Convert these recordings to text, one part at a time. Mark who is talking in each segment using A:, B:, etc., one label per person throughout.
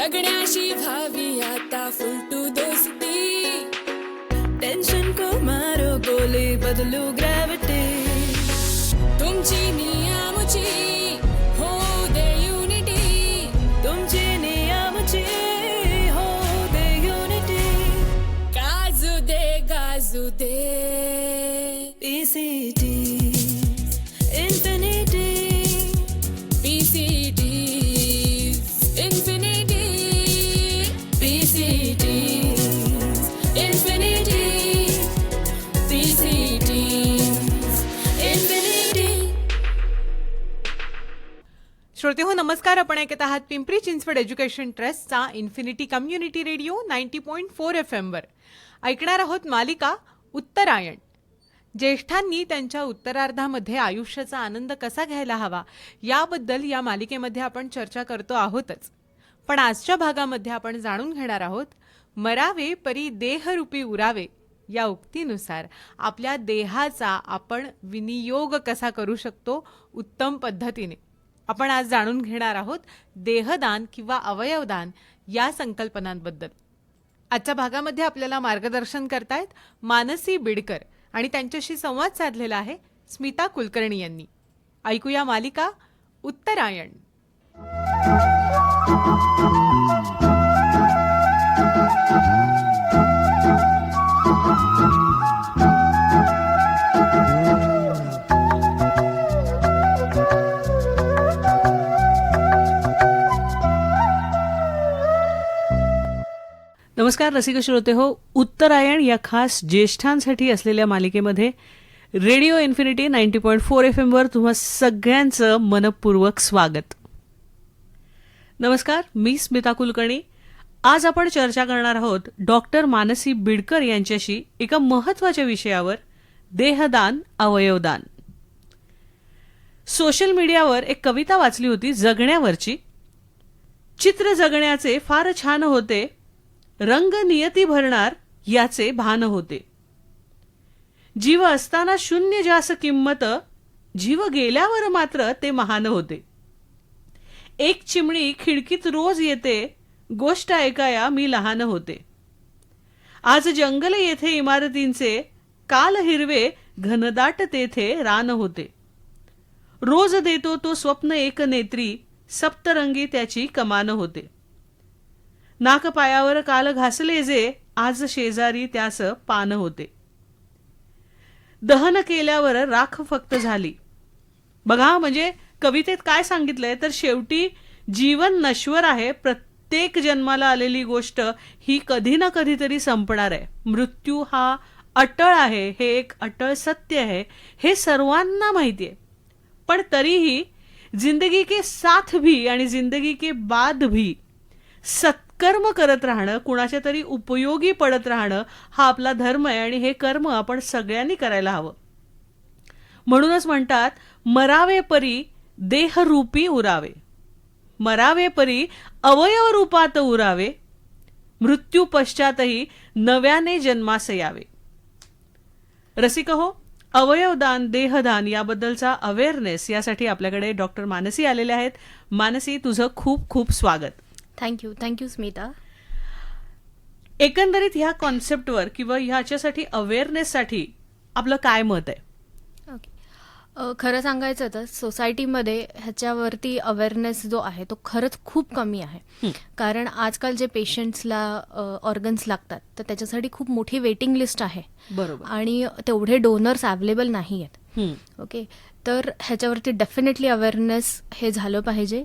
A: जगण्याशी व्हावी आता फुलटू दोस्ती, टेंशन को मारो गोले बदलू ग्रॅव्हिटी, तुमची नियमची हो दे युनिटी, तुमची नियमची हो दे युनिटी, गाजू दे PCT Infinity, PCT Infinity, PCT Infinity, PCT Infinity.
B: श्रोतेहो नमस्कार. आपण ऐकत आहात पिंपरी चिंचवड एज्युकेशन ट्रस्टचा इन्फिनिटी कम्युनिटी रेडिओ 90.4 FM वर. ऐकणार आहोत मालिका उत्तरायण. ज्येष्ठांनी त्यांच्या उत्तरार्धामध्ये आयुष्याचा आनंद कसा घ्यायला हवा याबद्दल या मालिकेमध्ये आपण चर्चा करतो आहोतच. पण आजच्या भागामध्ये आपण जाणून घेणार आहोत मरावे परी देहरूपी उरावे या उक्तीनुसार आपल्या देहाचा आपण विनियोग कसा करू शकतो उत्तम पद्धतीने. आपण आज जाणून घेणार आहोत देहदान किंवा अवयवदान या संकल्पनांबद्दल. आजच्या भागामध्ये आपल्याला मार्गदर्शन करतायत मानसी बिडकर आणि त्यांच्याशी संवाद साधलेला आहे स्मिता कुलकर्णी यांनी. ऐकूया मालिका उत्तरायण. नमस्कार रसिक श्रोते हो. उत्तरायण या खास ज्येष्ठांसाठी असलेल्या मालिकेमध्ये रेडिओ इन्फिनिटी 90.4 FM वर तुम्हा सगळ्यांचं मनपूर्वक स्वागत. नमस्कार, मी स्मिता कुलकर्णी. आज आपण चर्चा करणार आहोत डॉक्टर मानसी बिडकर यांच्याशी एका महत्त्वाच्या विषयावर, देहदान अवयवदान. सोशल मीडियावर एक कविता वाचली होती जगण्यावरची. चित्र जगण्याचे फार छान होते, रंग नियती भरणार याचे भान होते. जीव असताना शून्य जास किंमत, जीव गेल्यावर मात्र ते महान होते. एक चिमणी खिडकीत रोज येते, गोष्ट ऐकाया मी लहान होते. आज जंगल येथे इमारतींचे, काल हिरवे घनदाट तेथे रान होते. रोज देतो तो स्वप्न एक नेत्री, सप्तरंगी त्याची कमान होते. नाक पायावर काल घासले जे, आज शेजारी त्यास पान होते. दहन केल्यावर राख फक्त झाली. बघा, म्हणजे कवितेत काय सांगितलंय तर शेवटी जीवन नश्वर आहे. प्रत्येक जन्माला आलेली गोष्ट ही कधी ना कधीतरी संपणार आहे. मृत्यू हा अटळ आहे, हे एक अटळ सत्य आहे, हे सर्वांना माहिती आहे. पण तरीही जिंदगी के साथ भी आणि जिंदगी के बाद भी सत्कर्म करत राहणं, कुणाच्या तरी उपयोगी पडत राहणं हा आपला धर्म आहे आणि हे कर्म आपण सगळ्यांनी करायला हवं. म्हणूनच म्हणतात मरावे परी देहरूपी उरावे, मरावे परी अवयव रूपात उरावे, मृत्यू पश्चातही नव्याने जन्मास यावे. रसिक हो, अवयवदान देहदान याबद्दलचा अवेअरनेस यासाठी आपल्याकडे डॉक्टर मानसी आलेले आहेत. मानसी, तुझं खूप खूप स्वागत.
C: थँक्यू स्मिता.
B: एकंदरीत ह्या कॉन्सेप्टवर किंवा ह्याच्यासाठी अवेअरनेससाठी आपलं काय मत आहे?
C: ओके, खरं सांगायचं तर सोसायटीमध्ये ह्याच्यावरती अवेअरनेस जो आहे तो खरंच खूप कमी आहे. कारण आजकाल जे पेशंट्सला ऑर्गन्स लागतात तर त्याच्यासाठी खूप मोठी वेटिंग लिस्ट आहे.
B: बरोबर.
C: आणि तेवढे डोनर्स अवेलेबल नाही आहेत. ओके, तर ह्याच्यावरती डेफिनेटली अवेअरनेस हे झालं पाहिजे.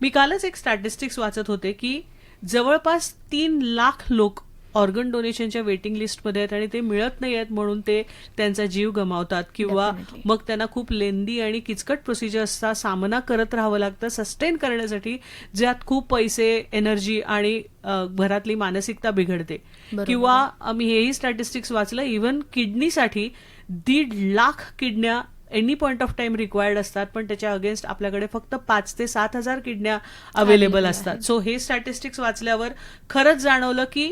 B: मी कालच एक स्टॅटिस्टिक्स वाचत होते की जवळपास 3 लाख लोक ऑर्गन डोनेशनच्या वेटिंग लिस्टमध्ये आहेत आणि ते मिळत नाही आहेत म्हणून ते त्यांचा जीव गमावतात किंवा मग त्यांना खूप लेंदी आणि किचकट प्रोसिजर्सचा सामना करत राहावं लागतं सस्टेन करण्यासाठी, ज्यात खूप पैसे, एनर्जी आणि घरातली मानसिकता बिघडते. किंवा मी हेही स्टॅटिस्टिक्स वाचलं, इव्हन किडनीसाठी 1.5 लाख किडन्या any point of time required असतात, पण त्याच्या अगेन्स्ट आपल्याकडे फक्त 5 ते 7 हजार किडन्या अवेलेबल असतात. सो हे स्टॅटिस्टिक्स वाचल्यावर खरंच जाणवलं की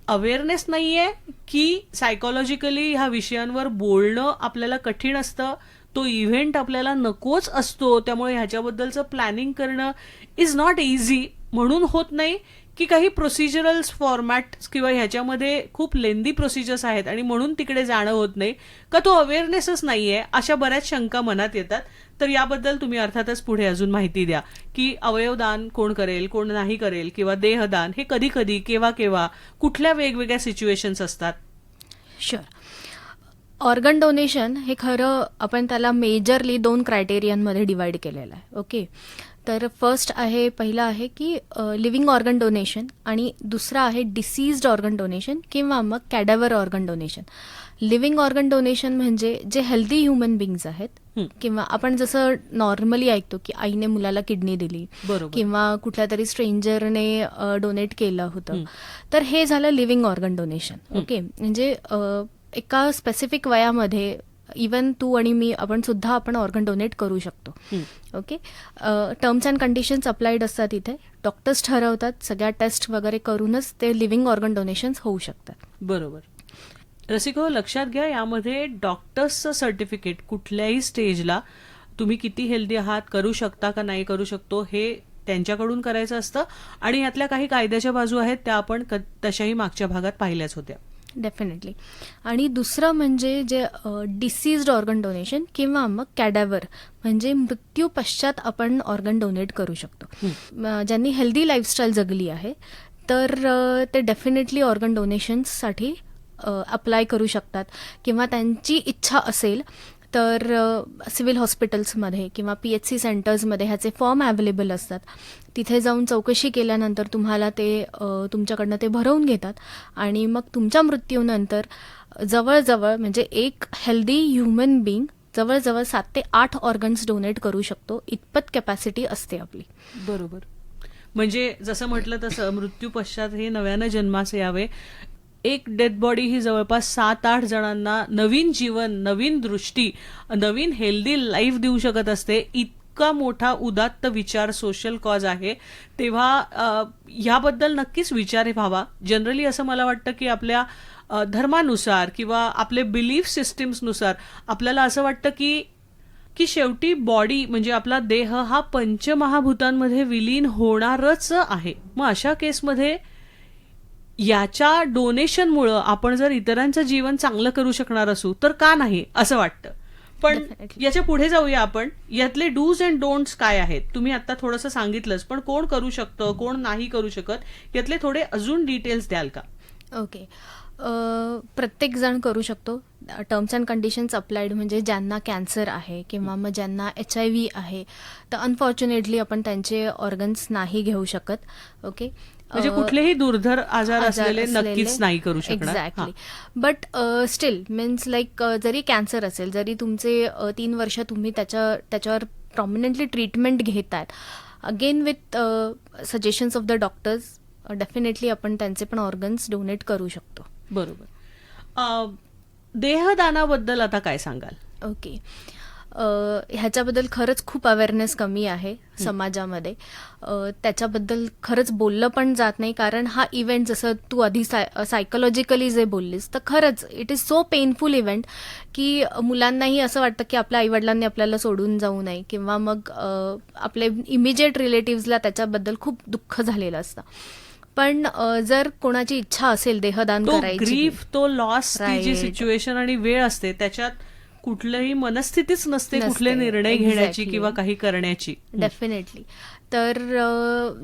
B: अवेअरनेस नाहीये, की सायकोलॉजिकली ह्या विषयांवर बोलणं आपल्याला कठीण असतं, तो इव्हेंट आपल्याला नकोच असतो. त्यामुळे ह्याच्याबद्दलचं प्लॅनिंग करणं इज नॉट इझी. म्हणून होत नाही की काही प्रोसिजरल्स फॉर्मॅट किंवा ह्याच्यामध्ये खूप लेंदी प्रोसिजर्स आहेत आणि म्हणून तिकडे जाणं होत नाही का तो अवेअरनेसच नाहीये, अशा बऱ्याच शंका मनात येतात. तर याबद्दल तुम्ही अर्थातच पुढे अजून माहिती द्या की अवयवदान कोण करेल, कोण नाही करेल, किंवा देहदान हे कधी कधी, केव्हा केव्हा, कुठल्या वेगवेगळ्या सिच्युएशन्स असतात.
C: शुअर. ऑर्गन डोनेशन हे खरं आपण त्याला मेजरली 2 क्रायटेरियनमध्ये डिवाइड केलेलं आहे. ओके. तर पहिलं आहे की लिव्हिंग ऑर्गन डोनेशन आणि दुसरं आहे डिसीज्ड ऑर्गन डोनेशन किंवा मग cadaver organ donation. Living organ donation म्हणजे जे हेल्दी ह्युमन बिंग्स आहेत किंवा आपण जसं नॉर्मली ऐकतो की आईने मुलाला किडनी दिली
B: बरोबर.
C: किंवा कुठल्या तरी स्ट्रेंजरने डोनेट केलं होतं, तर हे झालं लिव्हिंग ऑर्गन डोनेशन. ओके. म्हणजे एका स्पेसिफिक वयामध्ये इवन तू आणि मी आपण ऑर्गन डोनेट करू शकतो. Okay. Terms and conditions applied असतात इथे. डॉक्टर्स ठरवतात, सगळ्या टेस्ट वगैरे करूनच ते लिव्हिंग ऑर्गन डोनेशन्स होऊ शकतात.
B: बरोबर. रसिको, लक्षात घ्या, यामध्ये डॉक्टर्सचं सर्टिफिकेट कुठल्याही स्टेजला तुम्ही किती हेल्दी आहात, करू शकता का नाही करू शकतो, हे त्यांच्याकडून करायचं असतं. आणि यातल्या काही कायद्याच्या बाजू आहेत त्या आपण तशाही मागच्या भागात पाहिल्याच होत्या.
C: डेफिनेटली. आणि दुसरं म्हणजे जे डिसीज्ड ऑर्गन डोनेशन किंवा मग कॅडॅव्हर म्हणजे मृत्यू पश्चात आपण ऑर्गन डोनेट करू शकतो. ज्यांनी हेल्दी लाईफस्टाईल जगली आहे तर ते डेफिनेटली ऑर्गन डोनेशन्ससाठी अप्लाय करू शकतात किंवा त्यांची इच्छा असेल तर सिव्हिल हॉस्पिटल्समध्ये किंवा PHC सेंटर्समध्ये ह्याचे फॉर्म अवेलेबल असतात. तिथे जाऊन चौकशी केल्यानंतर तुम्हाला ते तुमच्याकडनं ते भरवून घेतात आणि मग तुमच्या मृत्यूनंतर जवळजवळ म्हणजे एक हेल्दी ह्युमन बिंग जवळजवळ 7 ते 8 ऑर्गन्स डोनेट करू शकतो, इतपत कॅपॅसिटी असते आपली.
B: बरोबर. म्हणजे जसं म्हटलं तसं मृत्यू पश्चात हे नव्यानं जन्मास यावे. एक डेड बॉडी ही जवळपास 7-8 जणांना नवीन जीवन, नवीन दृष्टी, नवीन हेल्दी लाईफ देऊ शकत असते. इतका मोठा उदात्त विचार, सोशल कॉज आहे, तेव्हा ह्याबद्दल नक्कीच विचार व्हावा. जनरली असं मला वाटतं की आपल्या धर्मानुसार किंवा आपले बिलीफ सिस्टीम्सनुसार आपल्याला असं वाटतं की शेवटी बॉडी म्हणजे आपला देह हा पंचमहाभूतांमध्ये विलीन होणारच आहे. मग अशा केसमध्ये याच्या डोनेशनमुळं आपण जर इतरांचं जीवन चांगलं करू शकणार असू तर का नाही असं वाटतं. पण याच्या पुढे जाऊया आपण. यातले डूज अँड डोंट्स काय आहेत? तुम्ही आता थोडंसं सांगितलंच, पण कोण करू शकतं, कोण नाही करू शकत, यातले थोडे अजून डिटेल्स द्याल का?
C: ओके. प्रत्येक जण करू शकतो. टर्म्स अँड कंडिशन्स अप्लाइड म्हणजे ज्यांना कॅन्सर आहे किंवा मग ज्यांना HIV आहे तर अनफॉर्च्युनेटली आपण त्यांचे ऑर्गन्स नाही घेऊ शकत. ओके.
B: म्हणजे कुठलेही दुर्धर आजार असलेले नक्कीच नाही करू शकणार.
C: Exactly. But still means like जरी कॅन्सर असेल, जरी तुमचे 3 वर्ष तुम्ही त्याच्यावर प्रॉमिनंटली ट्रीटमेंट घेतायत, again with suggestions of the doctors, definitely आपण त्यांचे पण ऑर्गन्स डोनेट करू शकतो.
B: बरोबर. देहदानाबद्दल आता काय सांगाल?
C: ओके. ह्याच्याबद्दल खरंच खूप अवेअरनेस कमी आहे समाजामध्ये. त्याच्याबद्दल खरंच बोललं पण जात नाही, कारण हा इव्हेंट जसं तू आधी सायकोलॉजिकली जे बोललीस तर खरंच it is so painful event की मुलांनाही असं वाटतं की आपल्या आईवडिलांनी आपल्याला सोडून जाऊ नये किंवा मग आपले इमिजिएट रिलेटिव्हजला त्याच्याबद्दल खूप दुःख झालेलं असतं. पण जर कोणाची इच्छा असेल देहदान करायची,
B: ग्रीफ, तो लॉस, ती जी सिच्युएशन आणि वेळ असते त्याच्यात कुठल्याही मनस्थितीच नसते कुठले निर्णय घेण्याची किंवा काही करण्याची.
C: डेफिनेटली. तर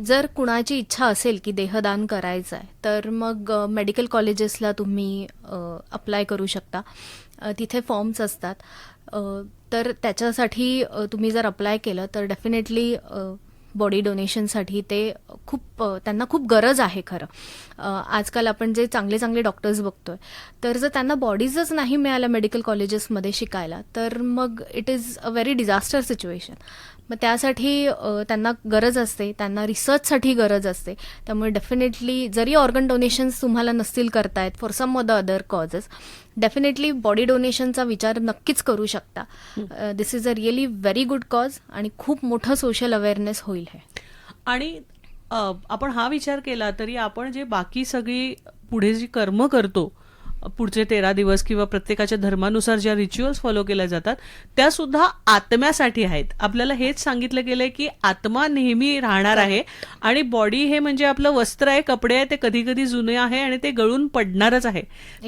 C: जर कुणाची इच्छा असेल की देहदान करायचं आहे तर मग मेडिकल कॉलेजेसला तुम्ही अप्लाय करू शकता. तिथे फॉर्म्स असतात. तर त्याच्यासाठी तुम्ही जर अप्लाय केलं तर डेफिनेटली बॉडी डोनेशनसाठी ते त्यांना खूप गरज आहे खरं. आजकाल आपण जे चांगले चांगले डॉक्टर्स बघतोय, तर जर त्यांना बॉडीजच नाही मिळाल्या मेडिकल कॉलेजेसमध्ये शिकायला तर मग it is a very disaster situation. मग त्यासाठी त्यांना गरज असते, त्यांना रिसर्चसाठी गरज असते. त्यामुळे डेफिनेटली जरी ऑर्गन डोनेशन्स तुम्हाला नसतील करतायत for some of the other causes, definitely body डोनेशनचा विचार नक्कीच करू शकता. This is a really very good cause आणि खूप मोठं सोशल अवेअरनेस होईल हे.
B: आणि आपण हा विचार केला तरी आपण जे बाकी सगळी पुढे जी कर्म करतो पुढचे 13 दिवस किंवा प्रत्येकाच्या धर्मानुसार ज्या रिच्युअल्स फॉलो केल्या जातात त्या सुद्धा आत्म्यासाठी आहेत. आपल्याला हेच सांगितलं गेलंय की आत्मा नेहमी राहणार आहे आणि बॉडी हे म्हणजे आपलं वस्त्र आहे, कपडे आहे, ते कधी कधी जुने आहे आणि ते गळून पडणारच आहे.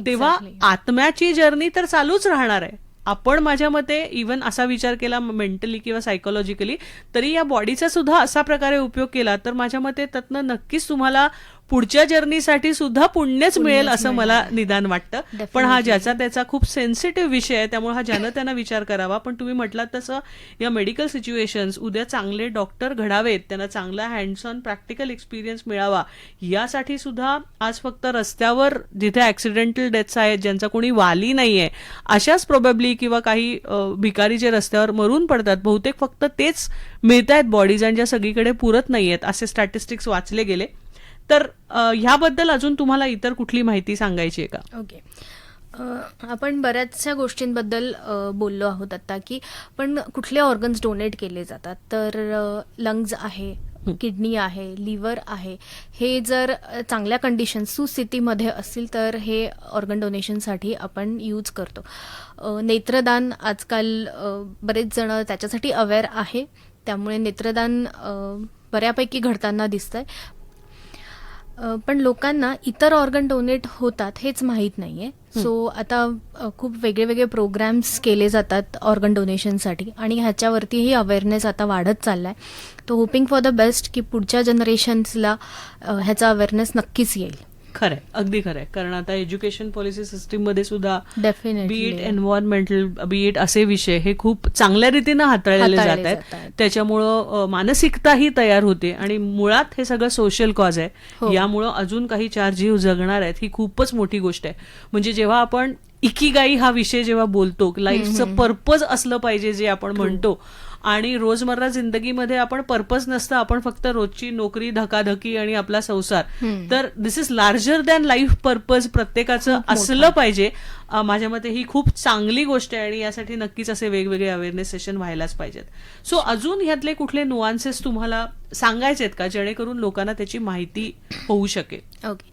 B: तेव्हा आत्म्याची जर्नी तर चालूच राहणार आहे. आपण माझ्या मते इव्हन असा विचार केला मेंटली किंवा सायकोलॉजिकली तरी या बॉडीचा सुद्धा असा प्रकारे उपयोग केला तर माझ्या मते त्यातनं नक्कीच तुम्हाला पुढच्या जर्नीसाठी सुद्धा पुण्यच मिळेल असं मला निदान वाटतं. पण हा ज्याचा त्याचा खूप सेन्सिटिव्ह विषय आहे त्यामुळे हा ज्यानं त्यांना विचार करावा. पण तुम्ही म्हटलात तसं या मेडिकल सिच्युएशन्स उद्या चांगले डॉक्टर घडावेत, त्यांना चांगला हँड्स ऑन प्रॅक्टिकल एक्सपिरियन्स मिळावा यासाठी सुद्धा आज फक्त रस्त्यावर जिथे ऍक्सिडेंटल डेथ्स आहेत ज्यांचा कोणी वाली नाहीये अशाच प्रोबेबली किंवा काही भिकारी जे रस्त्यावर मरून पडतात बहुतेक फक्त तेच मिळत आहेत बॉडीज आणि ज्या सगळीकडे पुरत नाहीयेत असे स्टॅटिस्टिक्स वाचले गेले. तर ह्याबद्दल अजून तुम्हाला इतर कुठली माहिती सांगायची आहे का?
C: ओके, आपण बऱ्याचशा गोष्टींबद्दल बोललो आहोत आता की पण कुठले ऑर्गन्स डोनेट केले जातात. तर लंग्स आहे, किडनी आहे, लिव्हर आहे, हे जर चांगल्या कंडिशन सुस्थितीमध्ये असतील तर हे ऑर्गन डोनेशनसाठी आपण यूज करतो. नेत्रदान आजकाल बरेच जण त्याच्यासाठी अवेअर आहे, त्यामुळे नेत्रदान बऱ्यापैकी घडताना दिसतंय. पण लोकांना इतर ऑर्गन डोनेट होतात हेच माहीत नाहीये. सो आता खूप वेगळे वेगळे प्रोग्राम्स केले जातात ऑर्गन डोनेशनसाठी आणि ह्याच्यावरतीही अवेअरनेस आता वाढत चाललाय. तो होपिंग फॉर द बेस्ट की पुढच्या जनरेशन्सला ह्याचा अवेअरनेस नक्कीच येईल.
B: खरंय, अगदी खरंय. कारण आता एज्युकेशन पॉलिसी सिस्टीम मध्ये सुद्धा
C: definitely
B: be it environmental B it असे विषय हे खूप चांगल्या रीतीनं हाताळले जात आहेत. त्याच्यामुळं मानसिकताही तयार होते आणि मुळात हे सगळं सोशल कॉज आहे. यामुळं अजून काही 4 जीव जगणार आहेत ही खूपच मोठी गोष्ट आहे. म्हणजे जेव्हा आपण इकिगाई हा विषय जेव्हा बोलतो लाईफचं पर्पज असलं पाहिजे जे आपण म्हणतो आणि रोजमर्रा जिंदगीमध्ये आपण पर्पज नसतं, आपण फक्त रोजची नोकरी धकाधकी आणि आपला संसार, तर this is larger than life purpose प्रत्येकाचं असलं पाहिजे. माझ्या मते ही खूप चांगली गोष्ट आहे आणि यासाठी नक्कीच असे वेगवेगळे अवेअरनेस सेशन व्हायलाच पाहिजेत. सो अजून ह्यातले कुठले नुआन्सेस तुम्हाला सांगायचे आहेत का जेणेकरून लोकांना त्याची माहिती होऊ शकेल?
C: ओके,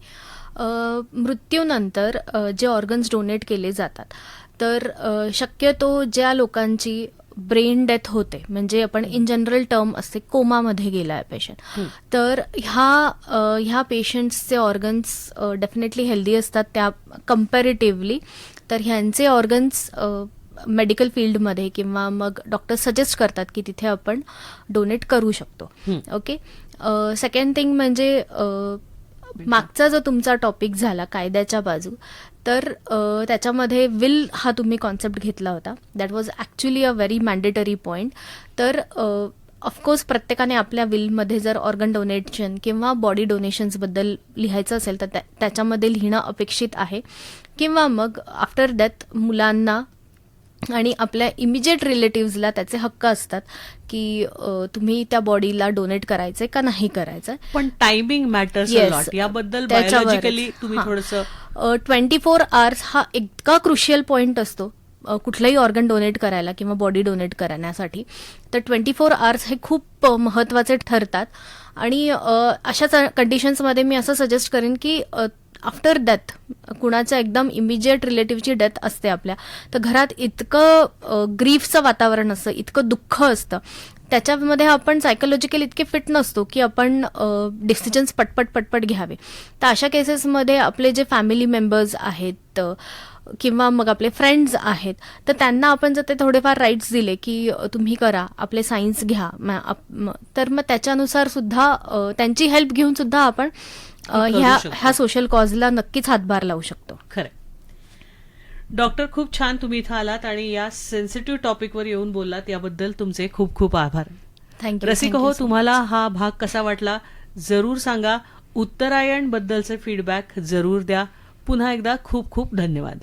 C: मृत्यूनंतर जे ऑर्गन्स डोनेट केले जातात तर शक्यतो ज्या लोकांची ब्रेन डेथ होते म्हणजे आपण इन जनरल टर्म असते कोमामध्ये गेला आहे पेशंट, तर ह्या पेशंट्सचे ऑर्गन्स डेफिनेटली हेल्दी असतात त्या कम्पॅरेटिव्हली. तर ह्यांचे ऑर्गन्स मेडिकल फील्डमध्ये किंवा मग डॉक्टर सजेस्ट करतात की तिथे आपण डोनेट करू शकतो. ओके, सेकंड थिंग म्हणजे मागचा जो तुमचा टॉपिक झाला कायद्याच्या बाजू, तर त्याच्यामध्ये विल हा तुम्ही कॉन्सेप्ट घेतला होता. That was actually a very mandatory point. तर ऑफकोर्स प्रत्येकाने आपल्या विलमध्ये जर ऑर्गन डोनेशन किंवा बॉडी डोनेशन्सबद्दल लिहायचं असेल तर त्याच्यामध्ये लिहिणं अपेक्षित आहे. किंवा मग आफ्टर डेथ मुलांना आणि आपल्या इमिजिएट रिलेटिव्हजला त्याचे हक्क असतात की तुम्ही त्या बॉडीला डोनेट करायचंय का नाही करायचंय.
B: पण टायमिंग मॅटर्स अ लॉट. याबद्दल बायोलॉजिकली तुम्ही थोडंसं
C: 24 आवर्स हा इतका क्रुशियल पॉइंट असतो कुठलंही ऑर्गन डोनेट करायला किंवा बॉडी डोनेट करण्यासाठी. तर 24 आवर्स हे खूप महत्त्वाचे ठरतात आणि अशाच कंडिशन्समध्ये मी असं सजेस्ट करेन की आफ्टर डेथ कुणाच्या एकदम इमिजिएट रिलेटिव्हची डेथ असते आपल्या, तर घरात इतकं ग्रीफचं वातावरण असतं, इतकं दुःख असतं, त्याच्यामध्ये आपण सायकोलॉजिकली इतके फिट नसतो की आपण डिसिजन्स पटपट घ्यावे. तर अशा केसेसमध्ये आपले जे फॅमिली मेंबर्स आहेत किंवा मग आपले फ्रेंड्स आहेत तर त्यांना आपण जर ते थोडेफार राईट्स दिले की तुम्ही करा, आपले साईन्स घ्या, तर मग त्याच्यानुसार सुद्धा त्यांची हेल्प घेऊन सुद्धा आपण ह्या सोशल कॉजला नक्कीच हातभार लावू शकतो.
B: खरं. डॉक्टर, खूप छान तुम्ही इथं आलात आणि या सेन्सिटिव्ह टॉपिकवर येऊन बोललात, याबद्दल तुमचे खूप खूप आभार.
C: थँक्यू.
B: रसिक हो, तुम्हाला हा भाग कसा वाटला जरूर सांगा. उत्तरायण बद्दलचे फीडबॅक जरूर द्या. पुन्हा एकदा खूप खूप धन्यवाद.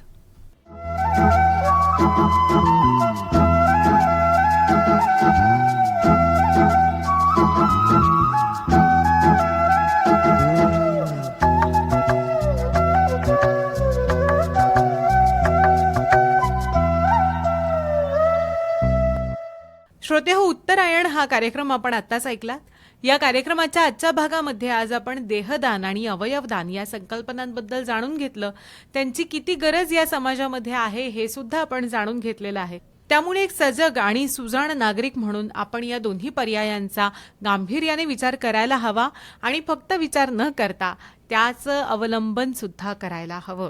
D: श्रोते हो, उत्तरायण हा कार्यक्रम आपण आत्ताच ऐकला.
B: या कार्यक्रमाच्या आजच्या भागामध्ये आज आपण देहदान आणि अवयवदान या संकल्पनांबद्दल जाणून घेतलं. त्यांची किती गरज या समाजामध्ये आहे हे सुद्धा आपण जाणून घेतलेलं आहे. त्यामुळे एक सजग आणि सुजाण नागरिक म्हणून आपण या दोन्ही पर्यायांचा गांभीर्याने विचार करायला हवा आणि फक्त विचार न करता त्याचं अवलंबन सुद्धा करायला हवं.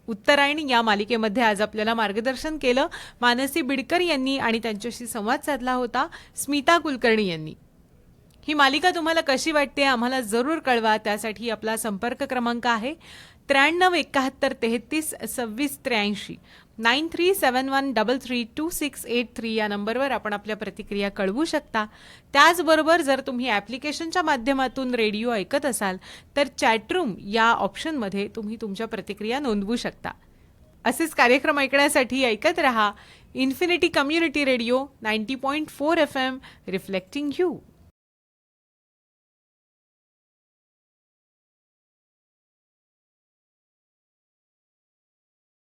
B: उत्तरायण या मालिकेमध्ये आज आपल्याला मार्गदर्शन केलं मानसी बिडकर यांनी आणि त्यांच्याशी संवाद साधला होता स्मिता कुलकर्णी यांनी. ही मालिका तुम्हाला कशी वाटते आम्हाला जरूर कळवा. त्यासाठी आपला संपर्क क्रमांक आहे 9371332683 9371332683 या नंबरवर आपण आपल्या प्रतिक्रिया कळवू शकता. त्याचबरोबर जर तुम्ही ॲप्लिकेशनच्या माध्यमातून रेडिओ ऐकत असाल तर चॅटरूम या ऑप्शनमध्ये तुम्ही तुमच्या प्रतिक्रिया नोंदवू शकता. असेच कार्यक्रम ऐकण्यासाठी ऐकत रहा infinity community radio 90.4 FM reflecting you.